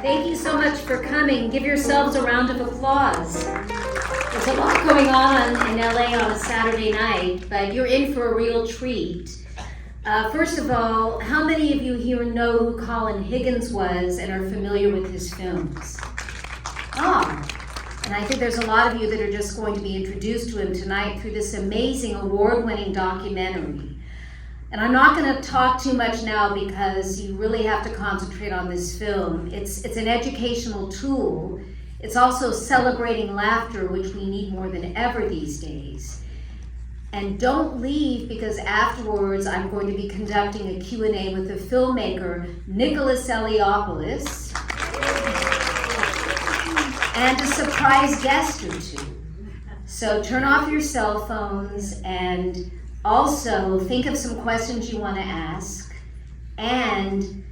Thank you so much for coming. Give yourselves a round of applause. There's a lot going on in LA on a Saturday night, but you're in for a real treat. First of all, how many of you here know who Colin Higgins was and are familiar with his films? And I think there's a lot of you that are just going to be introduced to him tonight through this amazing award-winning documentary. And I'm not going to talk too much now because you really have to concentrate on this film. It's an educational tool. It's also celebrating laughter, which we need more than ever these days. And don't leave, because afterwards I'm going to be conducting a Q&A with the filmmaker, Nicholas Eliopoulos, and a surprise guest or two. So turn off your cell phones and also think of some questions you want to ask. And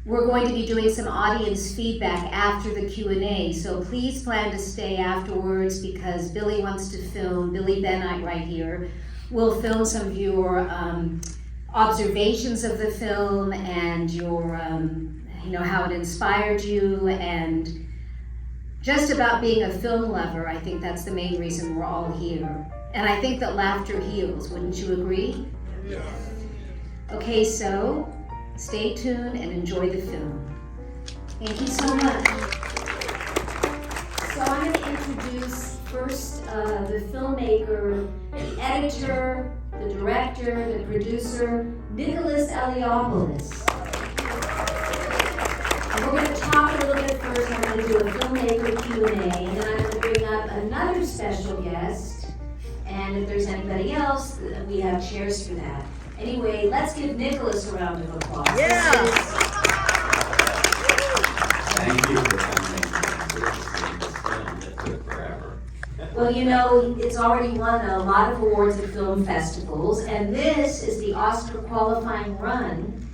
we're going to be doing some audience feedback after the Q&A, so please plan to stay afterwards because Billy wants to film, Billy Bennite right here, will film some of your observations of the film and your, how it inspired you, and just about being a film lover. I think that's the main reason we're all here. And I think that laughter heals, wouldn't you agree? Yeah. Okay, so stay tuned and enjoy the film. Thank you so much. So I'm going to introduce first the filmmaker, the editor, the director, the producer, Nicholas Eliopoulos. And we're going to talk a little bit first. I'm going to do a filmmaker Q&A, and then I'm going to bring up another special guest. And if there's anybody else, we have chairs for that. Anyway, let's give Nicholas a round of applause. Yeah. Thank you for coming. That took forever. Well, it's already won a lot of awards at film festivals, and this is the Oscar qualifying run.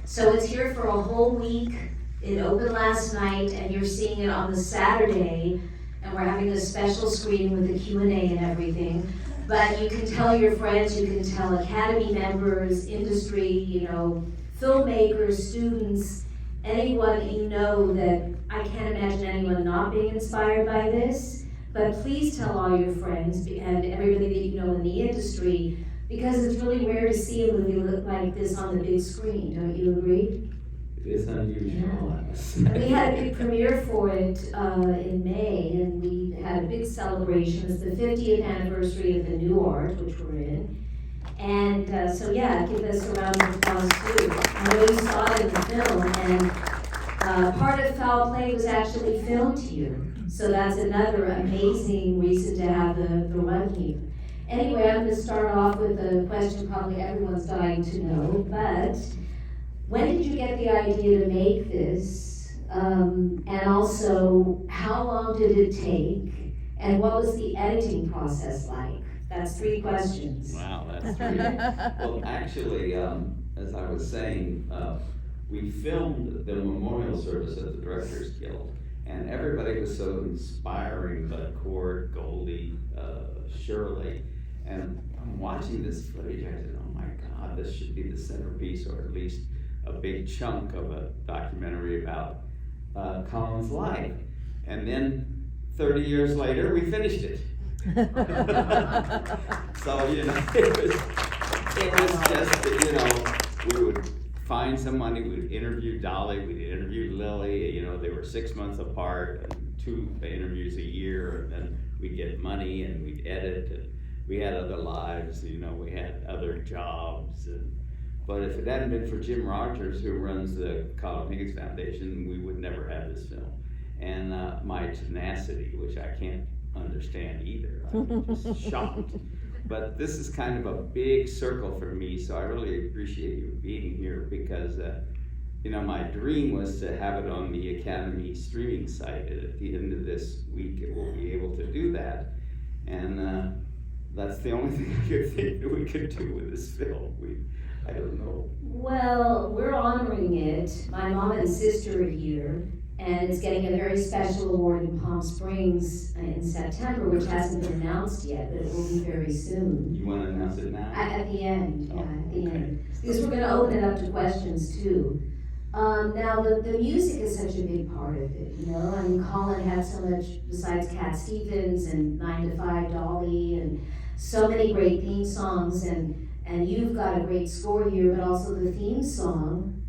So it's here for a whole week. It opened last night, and you're seeing it on the Saturday, and we're having a special screening with the Q&A and everything. But you can tell your friends, you can tell Academy members, industry, filmmakers, students, anyone you know that I can't imagine anyone not being inspired by this. But please tell all your friends and everybody that you know in the industry, because it's really rare to see a movie like this on the big screen. Don't you agree? It is unusual. Yeah. We had a big premiere for it in May, and we had a big celebration. It's the 50th anniversary of the NuArt, which we're in. And give us a round of applause too. I know you saw it in the film, and part of Foul Play was actually filmed here. So that's another amazing reason to have the run here. Anyway, I'm going to start off with a question probably everyone's dying to know, but when did you get the idea to make this? And also, how long did it take? And what was the editing process like? That's 3 questions. Wow, that's 3. Well, actually, as I was saying, we filmed the memorial service at the Directors Guild, and everybody was so inspiring, but Cord, Goldie, Shirley, and I'm watching this footage, I said, oh my God, this should be the centerpiece, or at least a big chunk of a documentary about Colin's life. And then 30 years later, we finished it. So, it was just, we would find someone, we would interview Dolly, we'd interview Lily, they were 6 months apart, and 2 interviews a year, and then we'd get money and we'd edit, and we had other lives, we had other jobs. But if it hadn't been for Jim Rogers, who runs the Colin Higgins Foundation, we would never have this film. And my tenacity, which I can't understand either. I'm just shocked. But this is kind of a big circle for me, so I really appreciate you being here because, my dream was to have it on the Academy streaming site. And at the end of this week, it will be able to do that. And that's the only thing I could think that we could do with this film. I don't know. Well, we're honoring it. My mom and sister are here, and it's getting a very special award in Palm Springs in September, which hasn't been announced yet, but it will be very soon. You want to announce it now? At the end, at the end. Because we're going to open it up to questions too. Now, the music is such a big part of it, you know. I mean, Colin had so much, besides Cat Stevens and 9 to 5 Dolly, and so many great theme songs, and you've got a great score here, but also the theme song,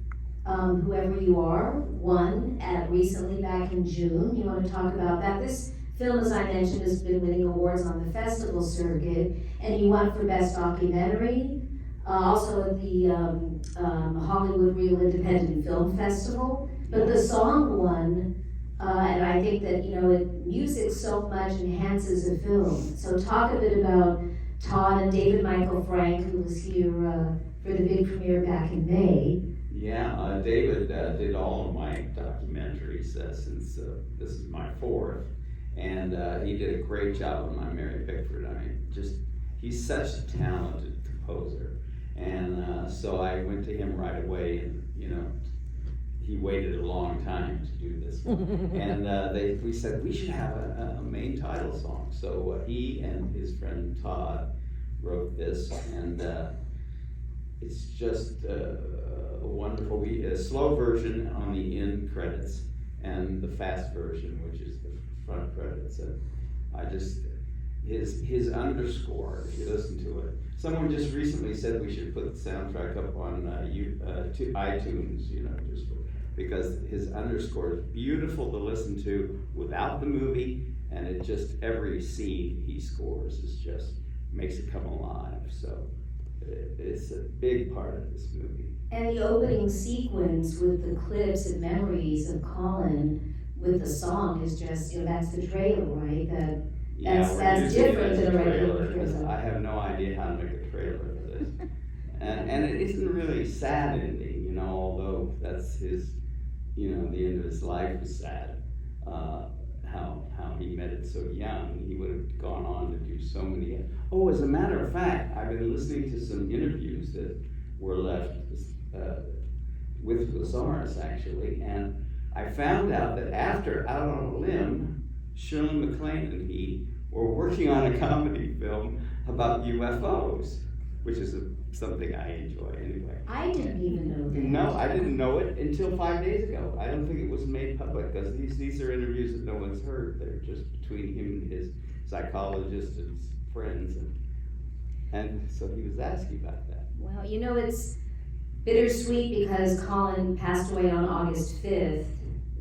Whoever You Are, won recently back in June. You want to talk about that? This film, as I mentioned, has been winning awards on the festival circuit, and you won for Best Documentary. Also at the Hollywood Real Independent Film Festival, but the song won, and I think that, you know, music so much enhances a film. So talk a bit about Todd and David Michael Frank, who was here for the big premiere back in May. Yeah, David did all of my documentaries since this is my fourth, and he did a great job on my Mary Pickford. I mean, he's such a talented composer. And so I went to him right away, and, you know, he waited a long time to do this one. And we said we should have a main title song. So he and his friend Todd wrote this, and it's just wonderful. A slow version on the end credits, and the fast version, which is the front credits. And I just, his underscore, if you listen to it. Someone just recently said we should put the soundtrack up on iTunes, you know, just because his underscore is beautiful to listen to without the movie, and it just, every scene he scores is just, makes it come alive. So it's a big part of this movie. And the opening sequence with the clips and memories of Colin with the song is just, you know, that's the trailer, right? That's different than a regular trailer. I have no idea how to make a trailer for this. and it isn't really sad ending, you know, although that's his, you know, the end of his life was sad. How he met it so young. He would have gone on to do so many. Oh, as a matter of fact, I've been listening to some interviews that were left with Lazarus, actually, and I found out that after Out on a Limb, Shirley MacLaine and he were working on a comedy film about UFOs, which is something I enjoy anyway. I didn't even know that. No, I didn't know it until 5 days ago. I don't think it was made public, because these are interviews that no one's heard. They're just between him and his psychologist and his friends, and so he was asking about that. Well, you know, it's bittersweet because Colin passed away on August 5th.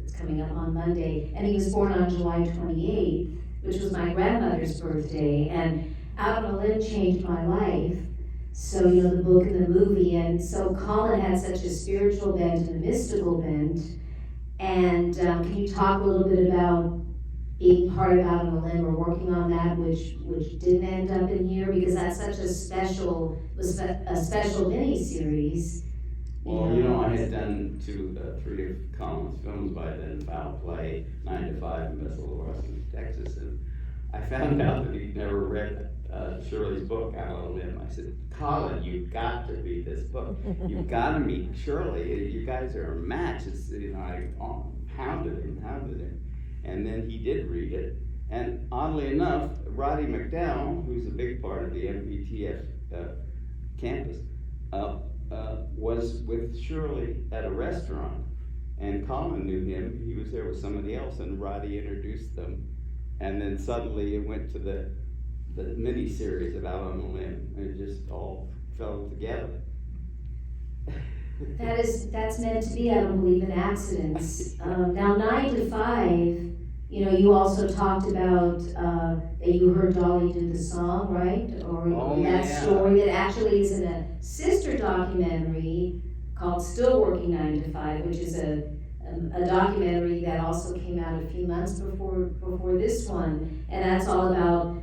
It's coming up on Monday, and he was born on July 28th, which was my grandmother's birthday, and Out on a Limb changed my life. So, you know, the book and the movie, and so Colin had such a spiritual bent and a mystical bent. And can you talk a little bit about being part of Out on a Limb or working on that, which didn't end up in here, because that's such a special mini-series. Well, you know, I had done three of Colin's films by then: Foul Play, 9 to 5, and Vessel of Western Texas, and I found out that he'd never read Shirley's book, Out on a Limb. I said, Colin, you've got to read this book. You've got to meet Shirley. You guys are a match. It's, you know, I hounded him. And then he did read it. And oddly enough, Roddy McDowell, who's a big part of the MPTF campus, was with Shirley at a restaurant. And Colin knew him. He was there with somebody else, and Roddy introduced them. And then suddenly it went to the mini-series of Out on a Limb, and it just all fell together. That's meant to be. I don't believe in accidents. Now, 9 to 5, you know, you also talked about that you heard Dolly do the song, right? Or that story that actually is in a sister documentary called Still Working 9 to 5, which is a documentary that also came out a few months before this one, and that's all about,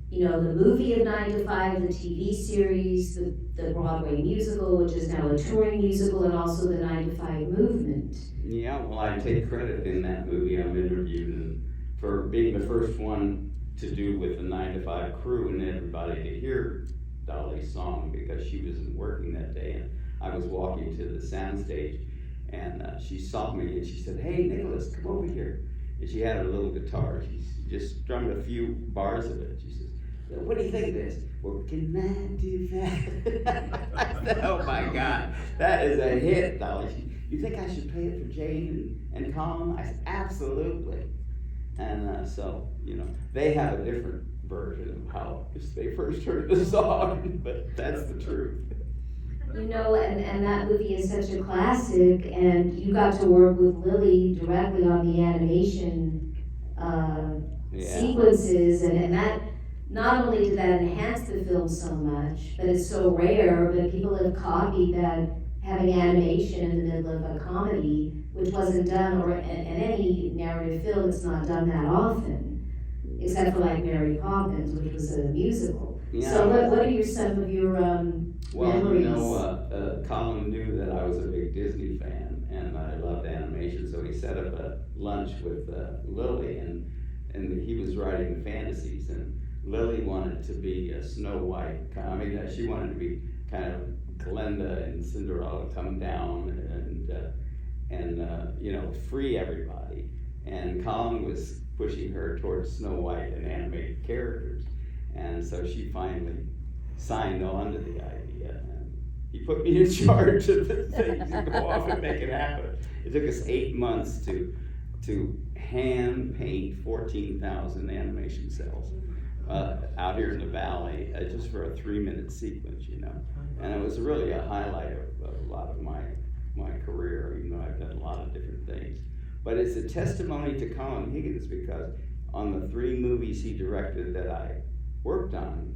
you know, the movie of 9 to 5, the TV series, the Broadway musical, which is now a touring musical, and also the 9 to 5 movement. Yeah, well, I take credit in that movie. I'm interviewed for being the first one to do with the 9 to 5 crew and everybody to hear Dolly's song, because she wasn't working that day, and I was walking to the soundstage, and she saw me and she said, "Hey, Nicholas, come over here." And she had her little guitar. She just strummed a few bars of it. She says, "What do you think of this?" "Working 9 to 5. I said, "Oh my God, that is a hit, Dolly." you think I should play it for Jane and Colin? I said, absolutely. And so, you know, they have a different version of how they first heard the song, but that's the truth. You know, and that movie is such a classic, and you got to work with Lily directly on the animation sequences, and that, not only did that enhance the film so much, but it's so rare, but people have copied that, having animation in the middle of a comedy, which wasn't done, or in any narrative film, it's not done that often, except for like Mary Poppins, which was a musical. Yeah. So what are some of your well, memories? you know, Colin knew that I was a big Disney fan, and I loved animation, so he set up a lunch with Lily, and he was writing the fantasies, and Lily wanted to be a Snow White. I mean, she wanted to be kind of Glinda and Cinderella come down and you know, free everybody. And Colin was pushing her towards Snow White and animated characters. And so she finally signed on to the idea. And he put me in charge of the things to go off and make it happen. It took us 8 months to hand paint 14,000 animation cells out here in the valley, just for a 3-minute sequence, you know. And it was really a highlight of a lot of my career, even though I've done a lot of different things. But it's a testimony to Colin Higgins, because on the 3 movies he directed that I worked on,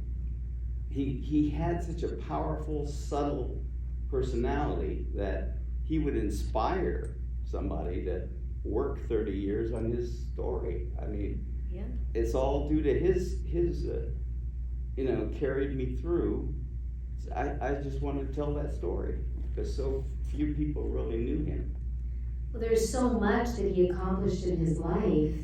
he had such a powerful, subtle personality that he would inspire somebody to work 30 years on his story. I mean, Yeah. it's all due to his you know, carried me through. I just wanted to tell that story, because so few people really knew him. Well, there's so much that he accomplished in his life.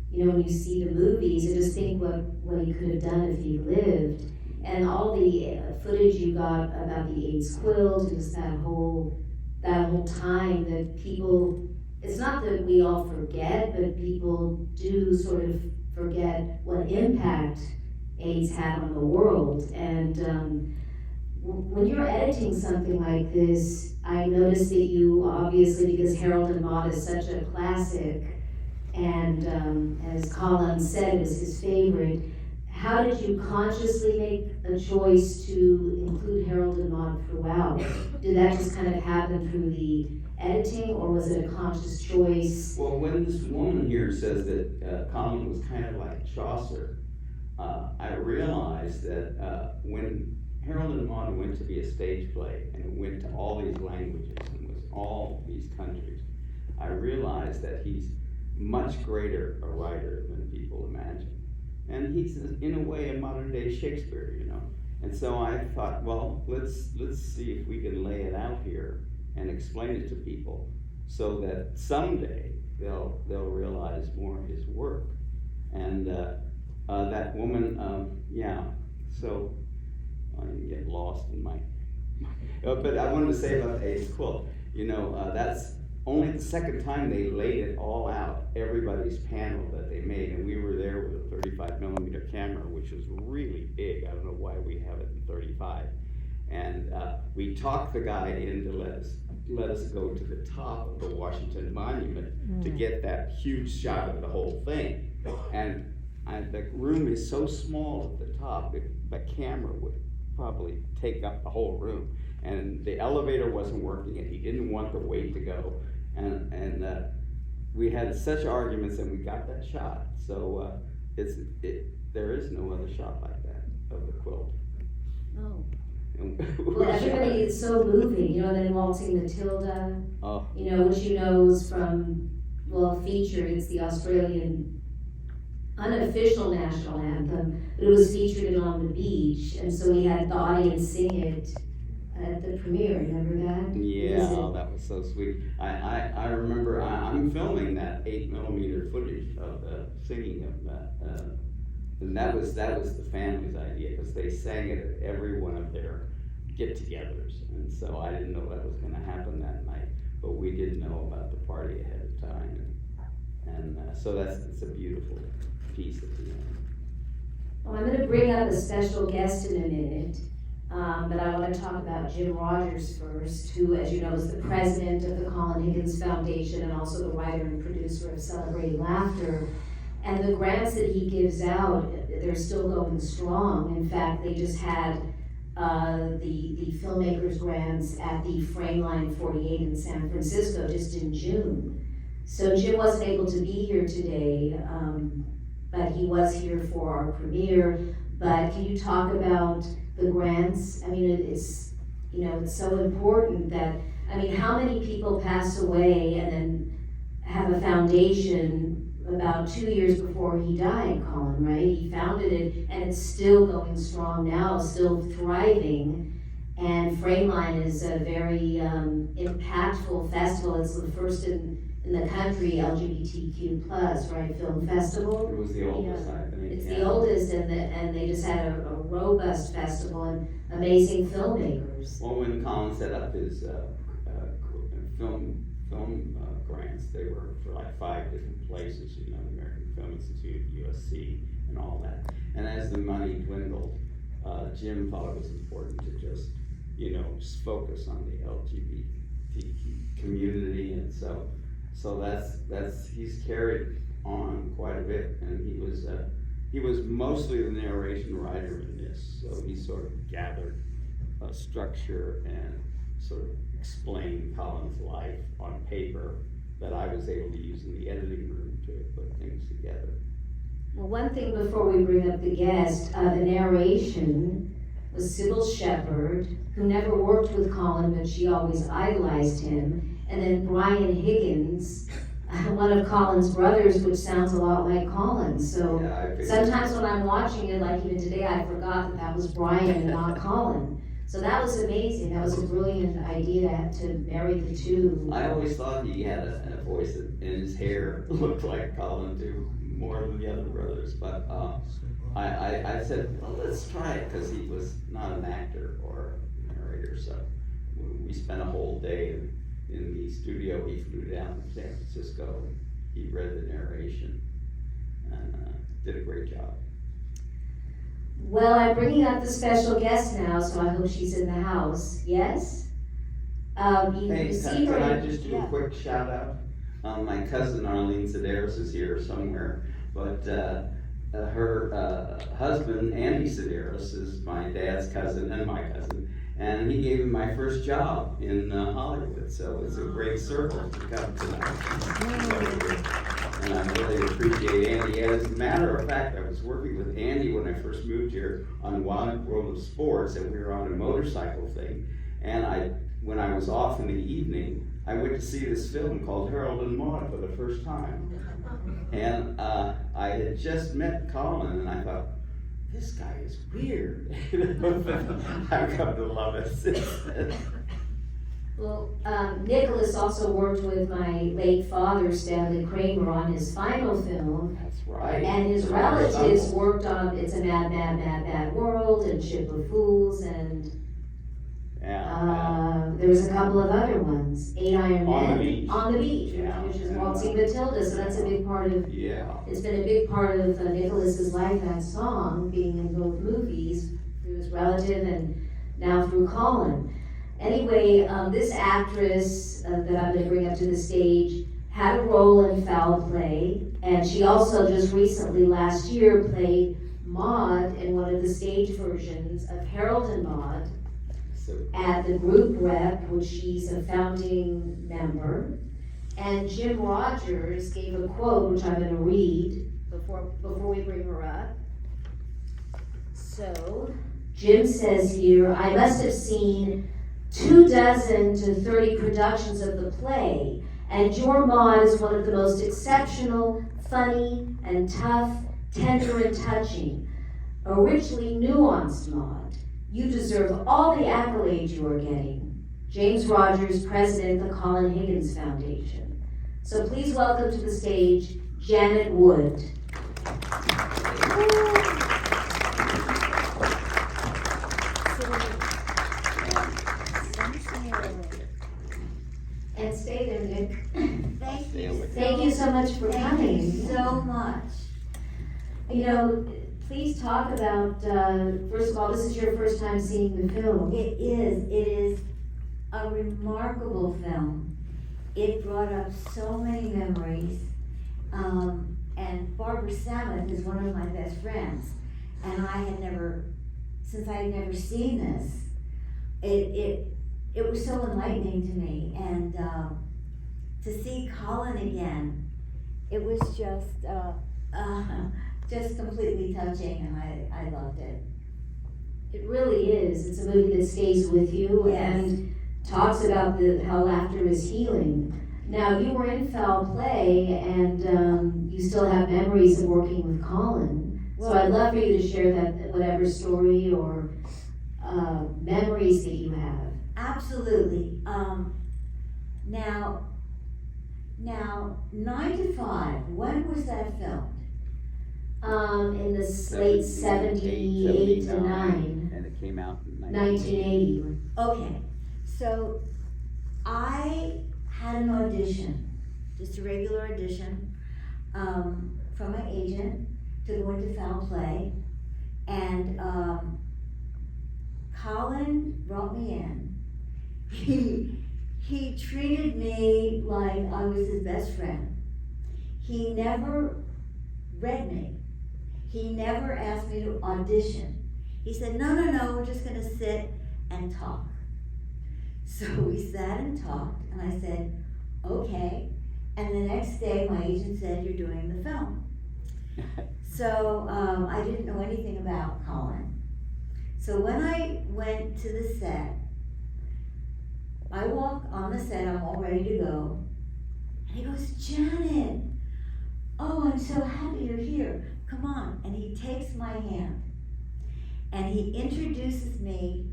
You know, when you see the movies, and just think what he could have done if he lived. And all the footage you got about the AIDS quilt, and just that whole time that people, it's not that we all forget, but people do sort of forget what impact AIDS had on the world. And when you're editing something like this, I noticed that you, obviously, because Harold and Maude is such a classic, and as Colin said, it was his favorite, how did you consciously make a choice to include Harold and Maude throughout? Did that just kind of happen through the editing, or was it a conscious choice? Well, when this woman here says that Colin was kind of like Chaucer, I realized that when Harold and Maude went to be a stage play, and it went to all these languages and was all these countries, I realized that he's much greater a writer than people imagine. And he's, in a way, a modern day Shakespeare, you know. And so I thought, well, let's see if we can lay it out here and explain it to people, so that someday they'll realize more of his work. And that woman, yeah, so I didn't get lost in my but I wanted to say about the AIDS quilt, you know, that's only the second time they laid it all out, everybody's panel that they made, and we were there with a 35mm camera, which was really big. I don't know why we have it in 35. And we talked the guy in to let us go to the top of the Washington Monument to get that huge shot of the whole thing. And the room is so small at the top, the camera would probably take up the whole room. And the elevator wasn't working, and he didn't want the weight to go. And we had such arguments, and we got that shot. So there is no other shot like that of the quilt. Oh. And Well, everybody is so moving, you know, then waltzing Matilda, oh, you know, which you know is from, well, featured, it's the Australian unofficial national anthem, but it was featured on the beach, and so we had the audience sing it at the premiere. Remember that? yeah, oh, that was so sweet. I remember I'm filming that 8mm footage of the singing of that, and that was the family's idea, because they sang it at every one of their get-togethers, and so I didn't know that was going to happen that night, but we did know about the party ahead of time, and so it's a beautiful piece at the end. Well, I'm going to bring up a special guest in a minute. But I want to talk about Jim Rogers first, who, as you know, is the president of the Colin Higgins Foundation and also the writer and producer of Celebrating Laughter. And the grants that he gives out, they're still going strong. In fact, they just had the filmmakers grants at the Frameline 48 in San Francisco just in June. So Jim wasn't able to be here today, but he was here for our premiere. But can you talk about the grants? I mean, it's, you know, it's so important that, I mean, how many people pass away and then have a foundation about 2 years before he died, Colin, right? He founded it and it's still going strong now, still thriving. And Frameline is a very impactful festival. It's the first in the country, LGBTQ plus, right, film festival. It was the oldest, I think. It's the oldest, and they just had a robust festival and amazing filmmakers. Well, when Colin set up his film grants, they were for like 5 different places, you know, American Film Institute, USC, and all that. And as the money dwindled, Jim thought it was important to just, you know, just focus on the LGBTQ community, and so that's he's carried on quite a bit, and he was mostly the narration writer in this, so he sort of gathered a structure and sort of explained Colin's life on paper that I was able to use in the editing room to put things together. Well, one thing before we bring up the guest, the narration was Sybil Shepherd, who never worked with Colin, but she always idolized him. And then Brian Higgins, one of Colin's brothers, which sounds a lot like Colin. So Yeah, sometimes when I'm watching it, like even today, I forgot that was Brian and not Colin. So that was amazing. That was a brilliant idea to marry the two. I always thought he had a voice and his hair looked like Colin too, more than the other brothers. But I said, well, let's try it, because he was not an actor or a narrator. So we spent a whole day in the studio. He flew down to San Francisco. He read the narration and did a great job. Well, I'm bringing up the special guest now, so I hope she's in the house. Yes? Hey, see her. can I just do a quick shout out? My cousin Arlene Sedaris is here somewhere, but her husband, Andy Sedaris, is my dad's cousin and my cousin, and he gave me my first job in Hollywood, so it's a great circle to come tonight. And I really appreciate Andy. As a matter of fact, I was working with Andy when I first moved here on Wild World of Sports, and we were on a motorcycle thing, and when I was off in the evening, I went to see this film called Harold and Maude for the first time. And I had just met Colin, and I thought, this guy is weird. I've come to love it since then. Well, Nicholas also worked with my late father, Stanley Kramer, on his final film. That's right. And his relatives worked on It's a Mad, Mad, Mad, Mad World and Ship of Fools, and there was a couple of other ones. 8 Iron Men. On the Beach, which is Waltzing Matilda, so that's a big part of, it's been a big part of Nicholas's life, that song, being in both movies, through his relative and now through Colin. Anyway, this actress that I'm going to bring up to the stage had a role in Foul Play, and she also just recently, last year, played Maude in one of the stage versions of Harold and Maude at the group rep, which she's a founding member. And Jim Rogers gave a quote, which I'm going to read before we bring her up. So, Jim says here, I must have seen 24 to 30 productions of the play, and your Maude is one of the most exceptional, funny, and tough, tender and touching, a richly nuanced Maude. You deserve all the accolades you are getting. James Rogers, President of the Colin Higgins Foundation. So please welcome to the stage, Janet Wood. And stay there, Nick. Thank you. Thank you so much for coming. Thank you so much. You know, Please talk about, first of all, this is your first time seeing the film. It is a remarkable film. It brought up so many memories. And Barbara Samet is one of my best friends. And since I had never seen this, it was so enlightening to me. And to see Colin again, it was just completely touching, and I loved it. It really is. It's a movie that stays with you and talks about how laughter is healing. Now, you were in Foul Play, and you still have memories of working with Colin. So I'd love for you to share that, whatever story or memories that you have. Absolutely. Now, 9 to 5, when was that filmed? In the late 78 to 9. And it came out in 1980. Okay, so I had an audition, just a regular audition, from my agent to go into Foul Play, and Colin brought me in. He treated me like I was his best friend. He never read me. He never asked me to audition. He said, no, we're just gonna sit and talk. So we sat and talked, and I said, okay. And the next day, my agent said, you're doing the film. So I didn't know anything about Colin. So when I went to the set, I walk on the set, I'm all ready to go. And he goes, Janet, oh, I'm so happy you're here. Come on. And he takes my hand. And he introduces me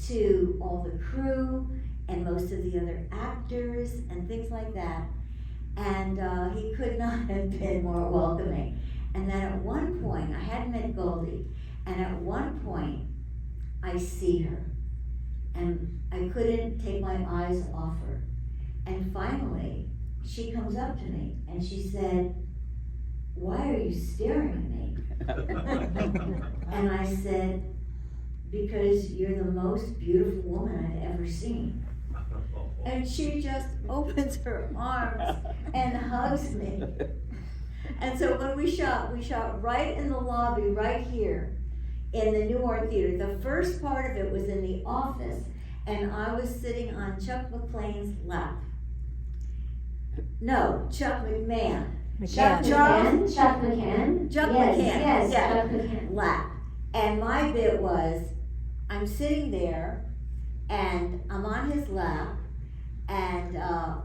to all the crew and most of the other actors and things like that. And he could not have been more welcoming. And then at one point, I hadn't met Goldie, and at one point, I see her. And I couldn't take my eyes off her. And finally, she comes up to me and she said, why are you staring at me? And I said, because you're the most beautiful woman I've ever seen. And she just opens her arms and hugs me. And so when we shot right in the lobby, right here, in the NuArt Theater. The first part of it was in the office, and I was sitting on Chuck McClane's lap. No, Chuck McMahon. Chuck McCann? Chuck McCann? Chuck Yes, McCann, yes, yeah. Chuck McCann. Lap. And my bit was, I'm sitting there, and I'm on his lap, and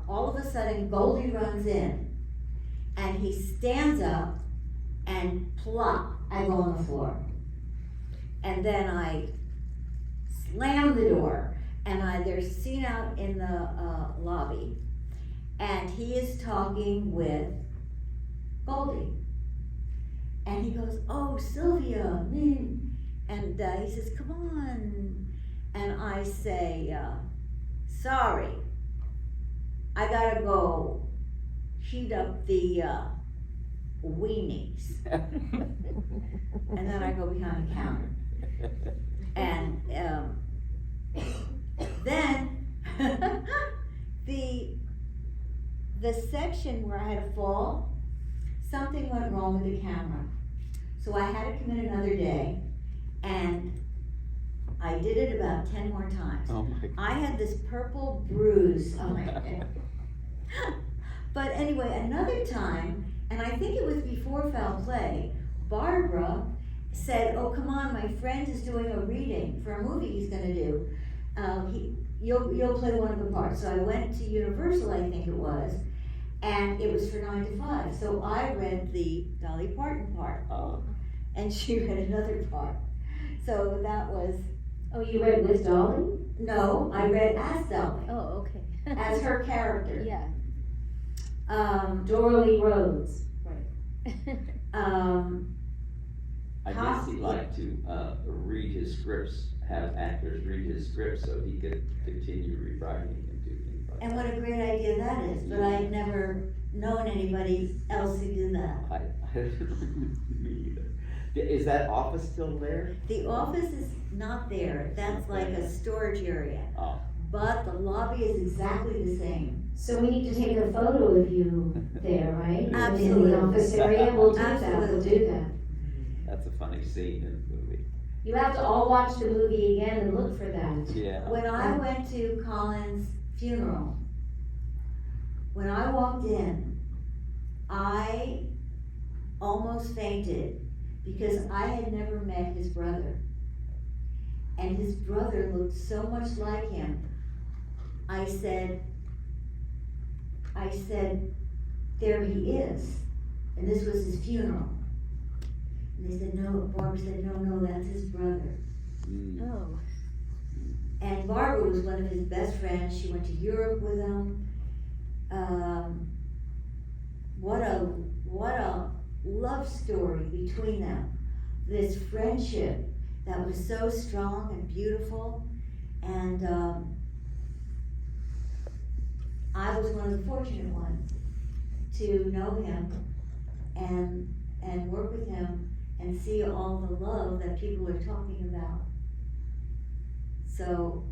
all of a sudden Goldie runs in, and he stands up, and plop, I go on the floor. And then I slam the door, and there's a scene out in the lobby, and he is talking with Goldie. And he goes, oh, Sylvia, and he says, come on. And I say, sorry, I gotta go heat up the weenies. And then I go behind the counter. And then the section where I had to fall, something went wrong with the camera. So I had to come in another day, and I did it about 10 more times. Oh my God. I had this purple bruise on my head. But anyway, another time, and I think it was before Foul Play, Barbara said, oh, come on, my friend is doing a reading for a movie he's gonna do. You'll play one of the parts. So I went to Universal, I think it was, and it was for 9 to 5. So I read the Dolly Parton part, and she read another part. So that was... Oh, you read with Dolly? No, I read as Dolly. Oh, okay. As her character. Yeah. Dorothy Rhodes. Right. I guess he'd like to read his scripts, have actors read his scripts so he could continue rewriting and do things like that. And what a great idea that is, but I'd never known anybody else who did that. Me either. Is that office still there? The office is not there, that's like a storage area, Oh, but the lobby is exactly the same. So we need to take a photo of you there, right? Absolutely. In the office area, we'll do that, we'll Absolutely. do that. that's a funny scene in the movie. You have to all watch the movie again and look for that. Yeah. When I went to Colin's funeral, when I walked in, I almost fainted because I had never met his brother. And his brother looked so much like him. I said, there he is. And this was his funeral. And they said, no, Barbara said, no, that's his brother. Mm. Oh. And Barbara was one of his best friends. She went to Europe with him. What a love story between them. This friendship that was so strong and beautiful. And I was one of the fortunate ones to know him and work with him and see all the love that people are talking about. So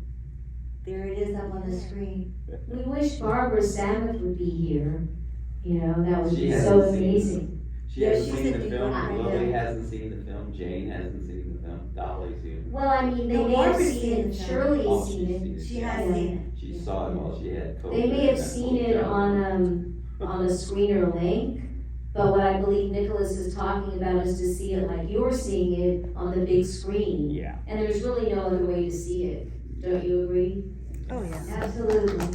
there it is up on the screen. We wish Barbara Samet would be here, you know, that would She be hasn't so seen it. amazing. She Yeah, hasn't she's seen a the deep film, one, Lily yeah. hasn't seen the film, Jane hasn't seen the film, Dolly's seen it. Well, I mean, they No, may have Barbara's seen seen it, the film. Shirley's Oh, seen she's it. seen it. She Yeah. has seen it. She saw it while she had COVID. They may have and that seen whole it job. on a screener link, but what I believe Nicholas is talking about is to see it like you're seeing it on the big screen. Yeah. And there's really no other way to see it, don't you agree? Oh, yeah. Absolutely.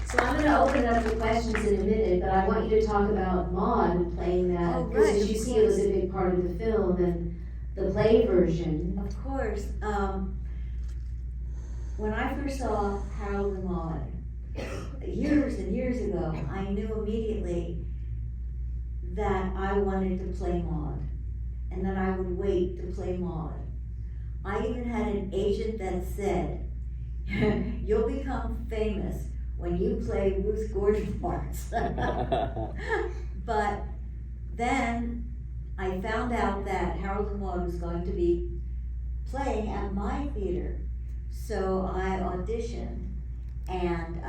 So I'm gonna open up the questions in a minute, but I want you to talk about Maude playing that. Oh, Because right, as you of see, it was a big part of the film and the play version. Of course. When I first saw Harold and Maude, years and years ago, I knew immediately that I wanted to play Maude, and that I would wait to play Maude. I even had an agent that said, you'll become famous when you play Ruth Gordon parts. But then I found out that Harold and Maude was going to be playing at my theater. So I auditioned, and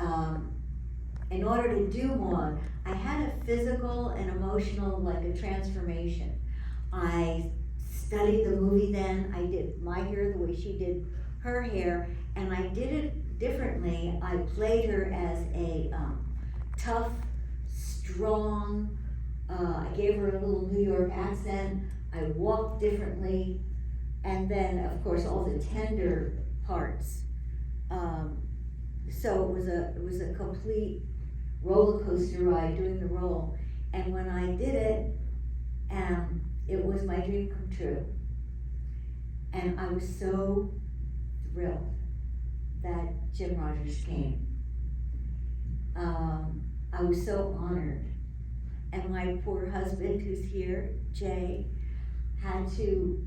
in order to do Maude, I had a physical and emotional, like a transformation. I studied the movie then, I did my hair the way she did her hair, and I did it differently. I played her as a tough, strong, I gave her a little New York accent, I walked differently, and then, of course, all the tender parts. So it was a complete roller coaster ride doing the role. And when I did it, it was my dream come true. And I was so thrilled that Jim Rogers came. I was so honored. And my poor husband, who's here, Jay, had to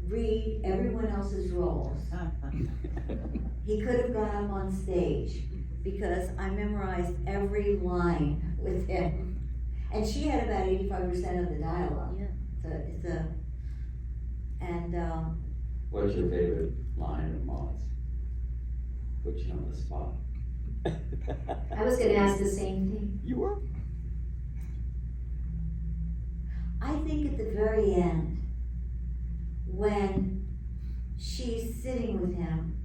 read everyone else's roles. He could have gone up on stage because I memorized every line with him. And she had about 85% of the dialogue. Yeah. What's your favorite line of Maude's? Put you on the spot. I was gonna ask the same thing. You were? I think at the very end, when she's sitting with him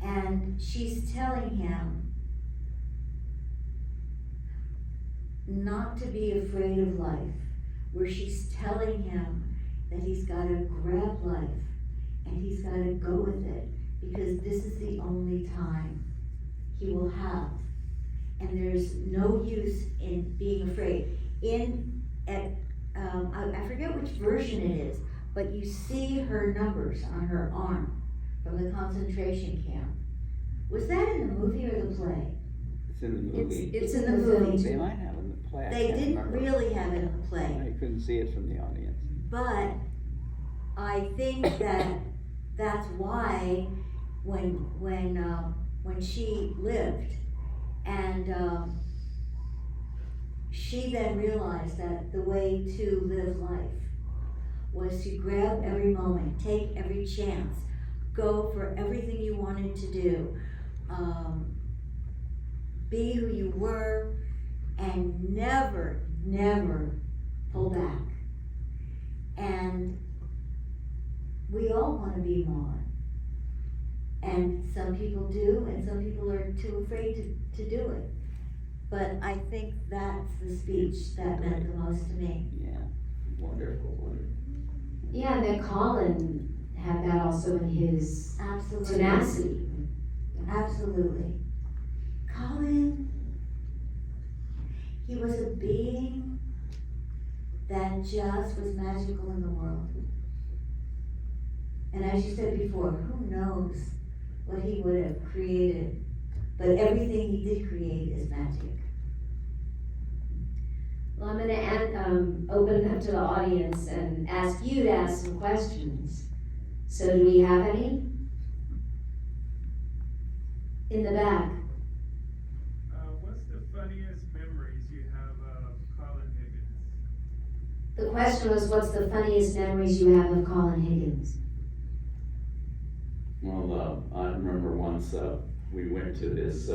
and she's telling him not to be afraid of life, where she's telling him that he's got to grab life and he's got to go with it because this is the only time he will have, and there's no use in being afraid. I forget which version it is, but you see her numbers on her arm from the concentration camp. Was that in the movie or the play? It's in the movie. It's in the movie. They might have it in the play. I They can't didn't remember. really have it in the play, I couldn't see it from the audience. but I think that that's why when she lived and she then realized that the way to live life was to grab every moment, take every chance, go for everything you wanted to do, be who you were, and never pull back. And we all want to be Maude. And some people do, and some people are too afraid to do it. But I think that's the speech that meant the most to me. Yeah, wonderful. Yeah, and then Colin had that also in his Absolutely. tenacity. Absolutely. Colin, he was a being that just was magical in the world. And as you said before, who knows what he would have created, but everything he did create is magic. Well, I'm gonna open it up to the audience and ask you to ask some questions. So do we have any? In the back. What's the funniest memories you have of Colin Higgins? The question was, what's the funniest memories you have of Colin Higgins? Well, I remember once we went to this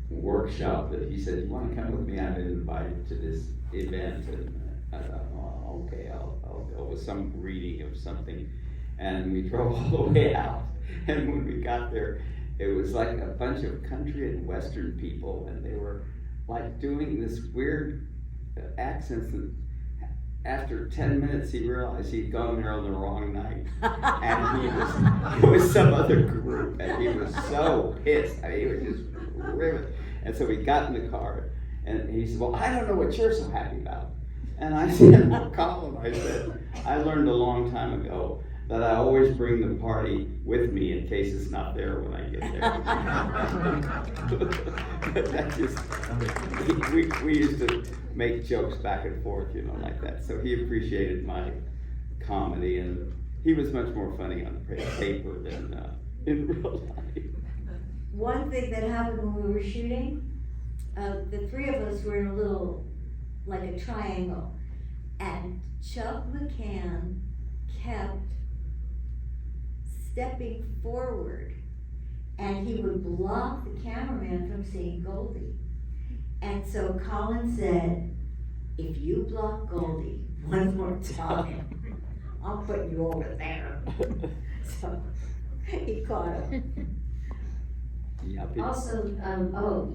workshop that he said, "You want to come with me? I've been invited to this event." And I thought, "Oh, okay, I'll go," with some reading of something. And we drove all the way out. And when we got there, it was like a bunch of country and western people, and they were like doing this weird accents. And after 10 minutes, he realized he'd gone there on the wrong night. And it was some other group, and he was so pissed. I mean, he was just riveted. And so we got in the car, and he said, "Well, I don't know what you're so happy about." And I said, "Well, Colin," I said, "I learned a long time ago that I always bring the party with me in case it's not there when I get there." But that just, we used to make jokes back and forth, you know, like that. So he appreciated my comedy, and he was much more funny on paper than in real life. One thing that happened when we were shooting, the three of us were in a little, like a triangle, and Chuck McCann kept stepping forward, and he would block the cameraman from seeing Goldie. And so Colin said, "If you block Goldie one more time, I'll put you over there." So he caught him. Yeah, Also,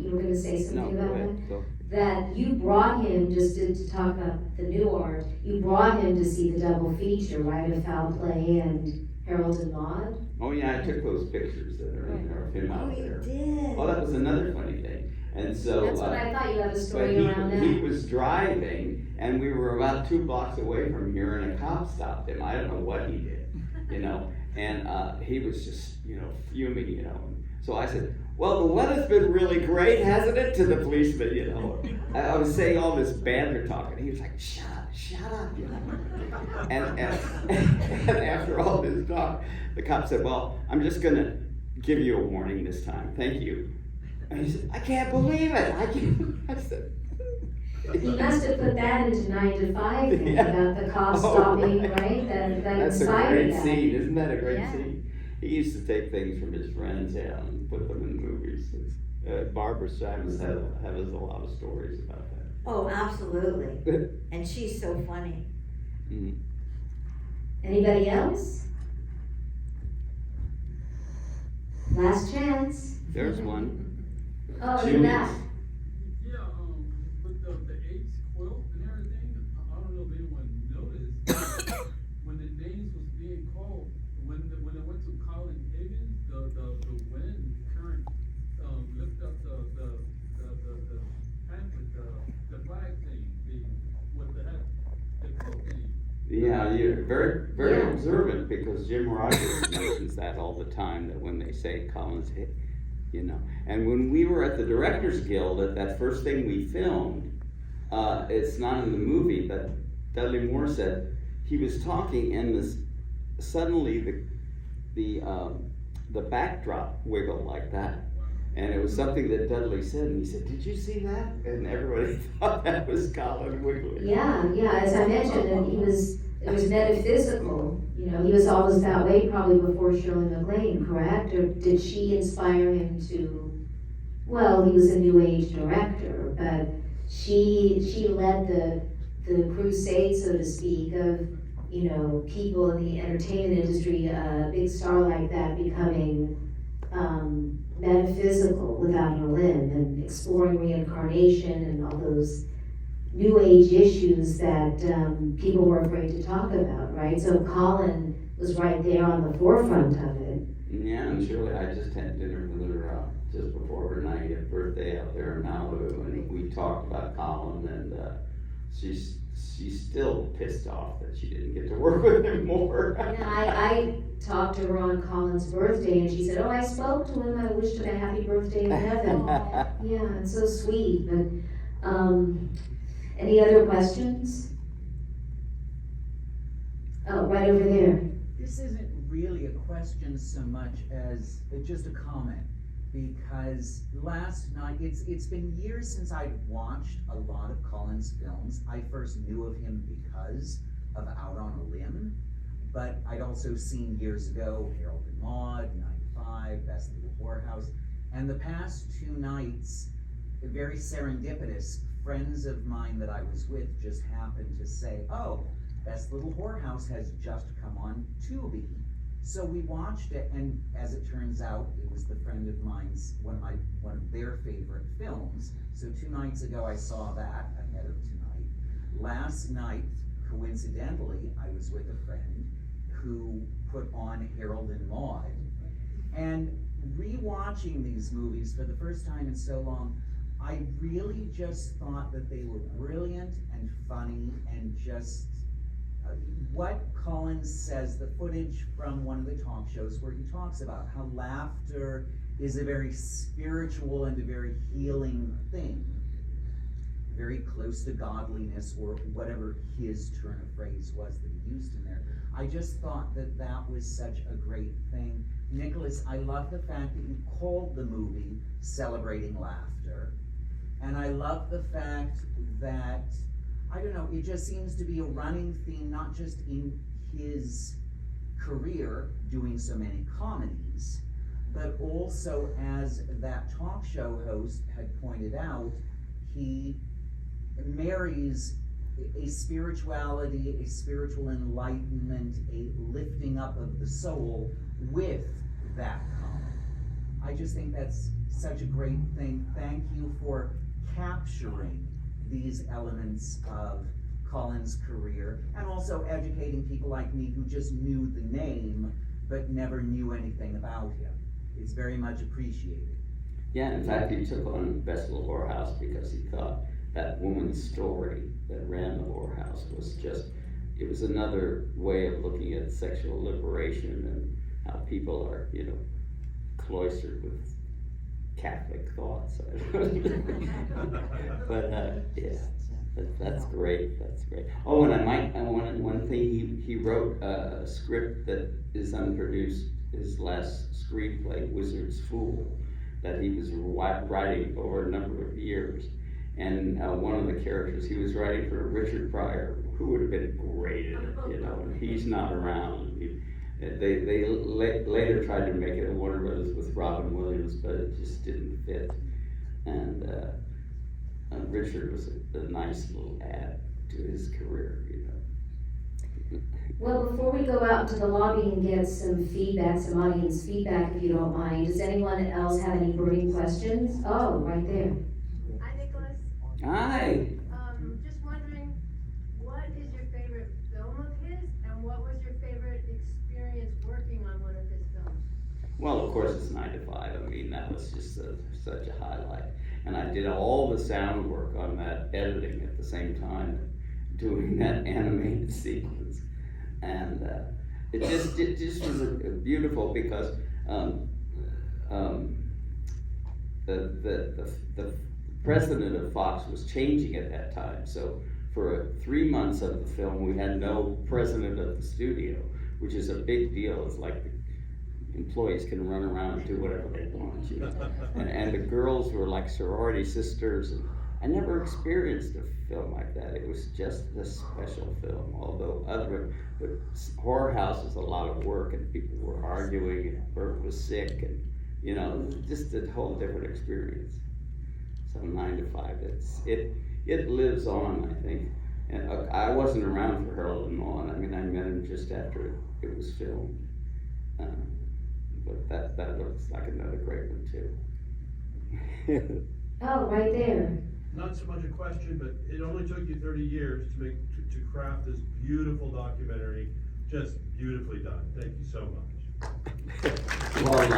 you were gonna say something no, about go that? ahead. Go. That you brought him, just to talk about the NuArt, you brought him to see the double feature, right, of Foul Play and Harold and Maude? Oh yeah, I took those pictures that are in there of him Oh, out you there. did. Oh, that was another funny thing. And so That's what I thought, you have a but story around that. he was driving, and we were about 2 blocks away from here, and a cop stopped him. I don't know what he did, you know, and he was just, you know, fuming, you know. So I said, "Well, the weather's been really great, hasn't it?" to the policeman, you know. I was saying all this banter talk, and he was like, shut up, you know. And after all this talk, the cop said, "Well, I'm just gonna give you a warning this time. Thank you." And he said, "I can't believe it. I said, He must have put that into 9 to 5 thing Yeah. about the cop Oh, stopping, right. right? That That's a inspired great that. scene. Isn't that a great Yeah. scene? He used to take things from his friends, yeah, and put them in movies. Barbara Simons has a lot of stories about that. Oh, absolutely. And she's so funny. Mm. Anybody else? Last chance. There's one. Oh, in the back. Yeah, with the AIDS quilt and everything, I don't know if anyone noticed, when the names was being called, when it went to Colin Higgins, the wind current lifted up the pamphlet, the flag thing, with the quilt name. Yeah, you're very Yeah. observant, because Jim Rogers mentions that all the time, that when they say Colin's hit, you know. And when we were at the Directors Guild, at that first thing we filmed, it's not in the movie, but Dudley Moore said he was talking, and suddenly the backdrop wiggled like that. And it was something that Dudley said, and he said, "Did you see that?" And everybody thought that was Colin wiggling. Yeah, as I mentioned, and he was it was metaphysical, you know, he was always that way probably before Shirley MacLaine, correct? Or did she inspire him to, well, he was a New Age director, but she led the crusade, so to speak, of, you know, people in the entertainment industry, a big star like that becoming metaphysical without her limb and exploring reincarnation and all those New Age issues that people were afraid to talk about, right? So Colin was right there on the forefront of it. Yeah, and Shirley, I just had dinner with her just before her 90th birthday out there in Malibu, and we talked about Colin, and she's still pissed off that she didn't get to work with him more. And I talked to her on Colin's birthday, and she said, "Oh, I spoke to him. I wished him a happy birthday in heaven." Yeah, it's so sweet. But any other questions? Oh, right over there. This isn't really a question so much as just a comment, because last night, it's been years since I'd watched a lot of Colin's films. I first knew of him because of Out on a Limb, but I'd also seen years ago Harold and Maude, 95, Best Little Whorehouse, and the past 2 nights, very serendipitous, friends of mine that I was with just happened to say, "Oh, Best Little Whorehouse has just come on Tubi." So we watched it, and as it turns out, it was the friend of mine's, one of their favorite films. So 2 nights ago I saw that ahead of tonight. Last night, coincidentally, I was with a friend who put on Harold and Maude. And rewatching these movies for the first time in so long, I really just thought that they were brilliant and funny, and just what Colin says, the footage from one of the talk shows where he talks about how laughter is a very spiritual and a very healing thing, very close to godliness, or whatever his turn of phrase was that he used in there. I just thought that that was such a great thing. Nicholas, I love the fact that you called the movie Celebrating Laughter. And I love the fact that, I don't know, it just seems to be a running theme, not just in his career doing so many comedies, but also, as that talk show host had pointed out, he marries a spirituality, a spiritual enlightenment, a lifting up of the soul with that comedy. I just think that's such a great thing. Thank you for capturing these elements of Colin's career, and also educating people like me who just knew the name but never knew anything about him. It's very much appreciated. Yeah, in fact, he took on Best Little Whorehouse because he thought that woman's story that ran the whorehouse was just, it was another way of looking at sexual liberation and how people are, you know, cloistered with Catholic thoughts. But yeah, that's great. That's great. Oh, and one thing, he wrote a script that is unproduced. His last screenplay, Wizard's Fool, that he was writing over a number of years. And one of the characters he was writing for Richard Pryor, who would have been great in it, you know, and he's not around. They later tried to make it a Warner Brothers with Robin Williams, but it just didn't fit. And Richard was a nice little add to his career, you know. Well, before we go out into the lobby and get some feedback, some audience feedback, if you don't mind, does anyone else have any burning questions? Oh, right there. Hi, Nicholas. Hi. Just wondering, what is your favorite film of his, and what was your favorite experience working on one of his films? Well, of course, it's 9 to 5. I mean, that was just such a highlight. And I did all the sound work on that, editing at the same time, doing that animated sequence. And it just was beautiful because the president of Fox was changing at that time. So for 3 months of the film, we had no president of the studio, which is a big deal. It's like the employees can run around and do whatever they want, you know. And the girls were like sorority sisters. And I never experienced a film like that. It was just a special film, although but Horror House is a lot of work, and people were arguing, and Bert was sick, and, you know, just a whole different experience. So 9 to 5, it lives on, I think. And I wasn't around for Harold and Maude. I mean, I met him just after it was filmed. But that looks like another great one too. Oh, right there. Not so much a question, but it only took you 30 years to craft this beautiful documentary, just beautifully done. Thank you so much. Well,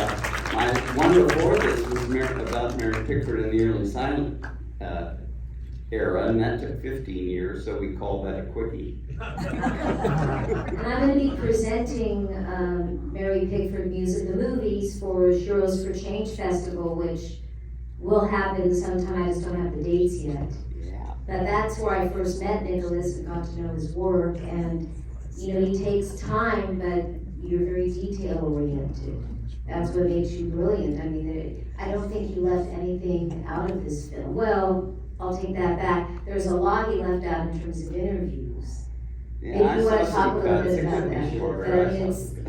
my one before this was about Mary Pickford in the early silent era, and that took 15 years, so we called that a quickie. And I'm gonna be presenting, Mary Pickford Music the Movies for Heroes for Change Festival, which will happen sometime, I just don't have the dates yet. Yeah. But that's where I first met Nicholas and got to know his work, and, you know, he takes time, but you're very detail oriented. That's what makes you brilliant. I mean, I don't think he left anything out of this film. Well, I'll take that back. There's a lot he left out in terms of interviews. Yeah, If you wanna saw talk a some little cuts. bit It about could be that, shorter. but I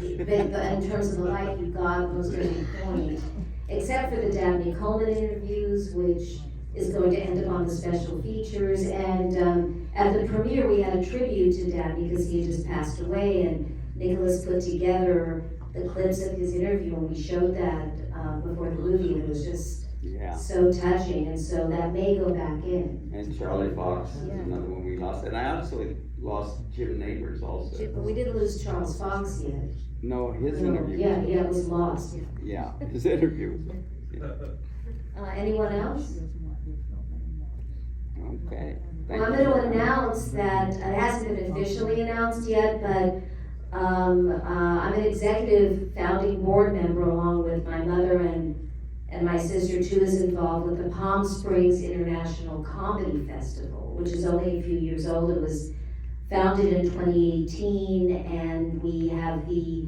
mean, but in terms of the life you got, most every point, except for the Dabney Coleman interviews, which is going to end up on the special features, and at the premiere, we had a tribute to Dabney because he had just passed away, and Nicholas put together the clips of his interview, and we showed that before the movie, and it was just Yeah. so touching, and so that may go back in. And Charlie Fox is Yeah. another one we lost, and I actually lost Jim Neighbors also. But we didn't lose Charles Fox yet. No, his No, interview. Yeah, it was lost. Yeah, his interview. Anyone else? Okay. Thank Well, I'm you. gonna announce that, it hasn't been officially announced yet, but, I'm an executive founding board member along with my mother and my sister too is involved with the Palm Springs International Comedy Festival, which is only a few years old. It was founded in 2018, and we have the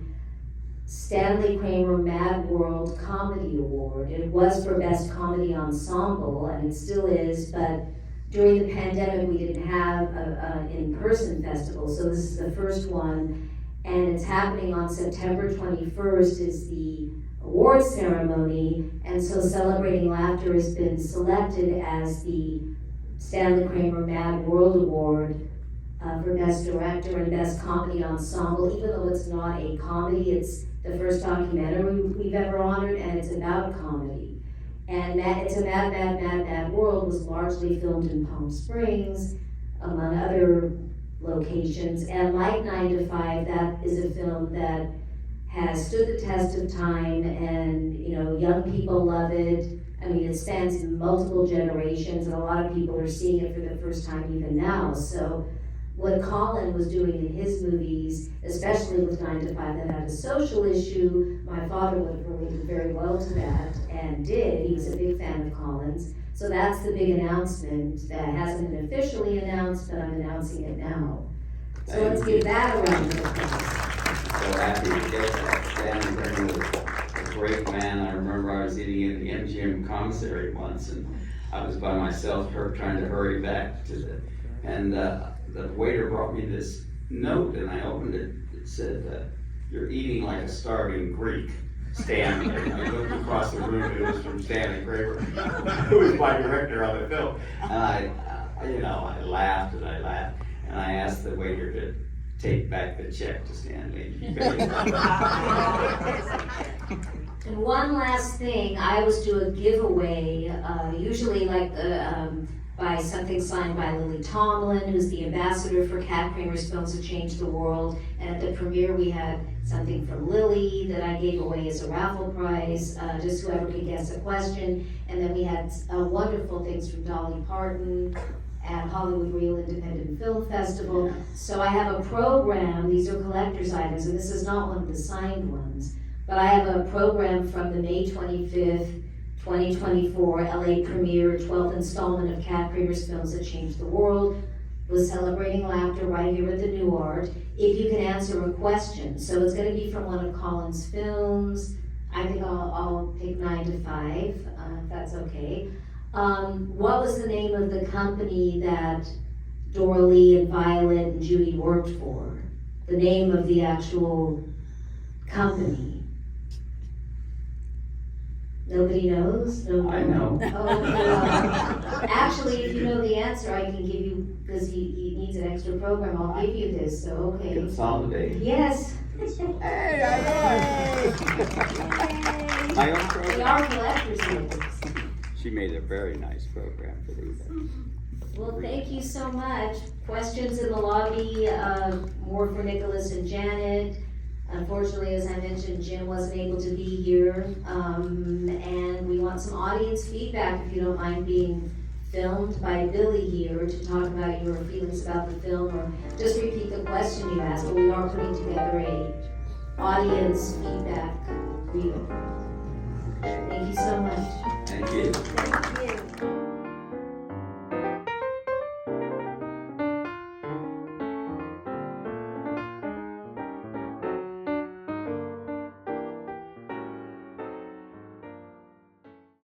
Stanley Kramer Mad World Comedy Award. It was for Best Comedy Ensemble, and it still is, but during the pandemic, we didn't have an in-person festival, so this is the first one, and it's happening on September 21st is the award ceremony, and so Celebrating Laughter has been selected as the Stanley Kramer Mad World Award for Best Director and Best Comedy Ensemble, even though it's not a comedy, it's the first documentary we've ever honored, and it's about comedy. And It's a Mad World was largely filmed in Palm Springs, among other locations, and like 9 to 5, that is a film that has stood the test of time, and, you know, young people love it. I mean, it spans multiple generations, and a lot of people are seeing it for the first time even now. So what Colin was doing in his movies, especially with 9 to 5 that had a social issue, my father would have related very well to that, and did. He was a big fan of Colin's. So that's the big announcement that hasn't been officially announced, but I'm announcing it now. So let's give that a round of applause. So happy to get that. Stanley Kramer was a great man. I remember I was eating in the MGM commissary once, and I was by myself trying to hurry back to and the waiter brought me this note, and I opened it. It said, "You're eating like a starving Greek, Stanley." And I looked across the room, and it was from Stanley Kramer, who was my director on the film. And I laughed and I laughed, and I asked the waiter to take back the check to Stanley. And one last thing, I always do a giveaway, usually like by something signed by Lily Tomlin, who's the ambassador for Kat Kramer's Films That Changed the World. And at the premiere, we had something from Lily that I gave away as a raffle prize, just whoever could guess a question. And then we had wonderful things from Dolly Parton at Hollywood Real Independent Film Festival. So I have a program, these are collector's items, and this is not one of the signed ones, but I have a program from the May 25th, 2024 LA premiere, 12th installment of Kat Kramer's Films That Changed the World, with Celebrating Laughter right here at the NuArt, if you can answer a question. So it's gonna be from one of Colin's films. I think I'll pick 9 to 5, if that's okay. What was the name of the company that Doralee and Violet and Judy worked for? The name of the actual company? Nobody knows? No. I know. Oh, actually, if you know the answer, I can give you, because he needs an extra program, I'll give you this, so, okay. Consolidate. Yes. Hey, my own We program. are collectors items. She made a very nice program for these. Well, thank you so much. Questions in the lobby, more for Nicholas and Janet. Unfortunately, as I mentioned, Jim wasn't able to be here. And we want some audience feedback, if you don't mind being filmed by Billy here to talk about your feelings about the film, or just repeat the question you asked, but we are putting together a audience feedback reel. Thank you so much. Thank you. Thank you.